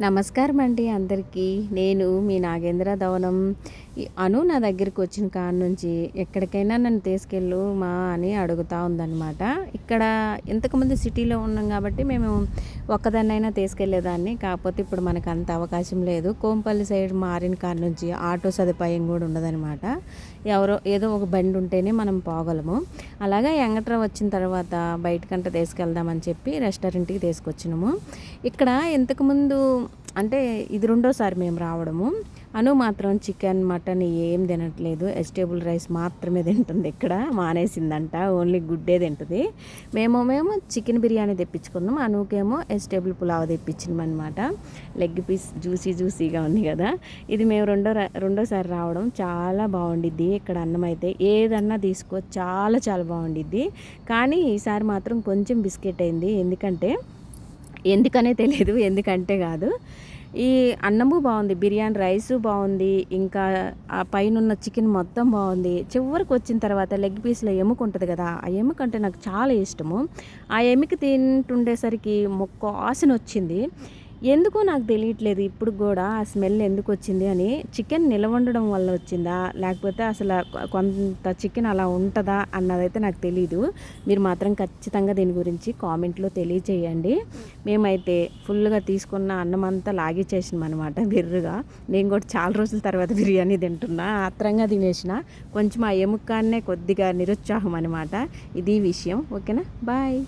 నమస్కారం అండి అందరికీ. నేను మీ నాగేంద్ర ధవనం. అను నా దగ్గరికి వచ్చిన కాడ నుంచి ఎక్కడికైనా నన్ను తీసుకెళ్ళు మా అని అడుగుతూ ఉందన్నమాట. ఇక్కడ ఇంతకుముందు సిటీలో ఉన్నాం కాబట్టి మేము ఒక్కదాన్నైనా తీసుకెళ్లేదాన్ని. కాకపోతే ఇప్పుడు మనకు అంత అవకాశం లేదు. కోంపల్లి సైడ్ మారిన కాడ నుంచి ఆటో సదుపాయం కూడా ఉండదన్నమాట. ఏదో ఒక బండి ఉంటేనే మనం పోగలము. అలాగా ఎంగట్రా వచ్చిన తర్వాత బయటకంట తీసుకెళ్దామని చెప్పి రెస్టారెంట్కి తీసుకొచ్చినాము. ఇక్కడ ఇంతకుముందు అంటే ఇది రెండోసారి మేము రావడము. అను మాత్రం చికెన్ మటన్ ఏం తినట్లేదు, వెజిటేబుల్ రైస్ మాత్రమే తింటుంది. ఇక్కడ మానేసిందంట, ఓన్లీ గుడ్డే తింటుంది. మేము చికెన్ బిర్యానీ తెప్పించుకున్నాం, అనుకేమో వెజిటేబుల్ పులావ్ తెప్పించినాం అనమాట. లెగ్ పీస్ జ్యూసీగా ఉంది కదా. ఇది మేము రెండోసారి రావడం. చాలా బాగుండిద్ది ఇక్కడ అన్నం అయితే, ఏదన్నా తీసుకో చాలా చాలా బాగుండిద్ది. కానీ ఈసారి మాత్రం కొంచెం బిస్కెట్ అయింది. ఎందుకనే తెలియదు, ఎందుకంటే కాదు. ఈ అన్నము బాగుంది, బిర్యానీ రైసు బాగుంది, ఇంకా ఆ పైన చికెన్ మొత్తం బాగుంది. చివరికి వచ్చిన తర్వాత లెగ్ పీస్లో ఎముక ఉంటుంది కదా, ఆ ఎముక అంటే నాకు చాలా ఇష్టము. ఆ ఎముక తింటుండేసరికి మొక్క వాసన వచ్చింది. ఎందుకో నాకు తెలియట్లేదు ఇప్పుడు కూడా ఆ స్మెల్ ఎందుకు వచ్చింది అని. చికెన్ నిలవండడం వల్ల వచ్చిందా, లేకపోతే అసలు కొంత చికెన్ అలా ఉంటుందా అన్నదైతే నాకు తెలీదు. మీరు మాత్రం ఖచ్చితంగా దీని గురించి కామెంట్లో తెలియచేయండి. మేమైతే ఫుల్గా తీసుకున్న అన్నం అంతా లాగిచ్చేసినాం అనమాట బిర్రుగా. నేను కూడా చాలా రోజుల తర్వాత బిర్యానీ తింటున్నా, ఆత్రంగా తినేసిన. కొంచెం ఆ ఎముకనే కొద్దిగా నిరుత్సాహం అనమాట. ఇది విషయం. ఓకేనా, బాయ్.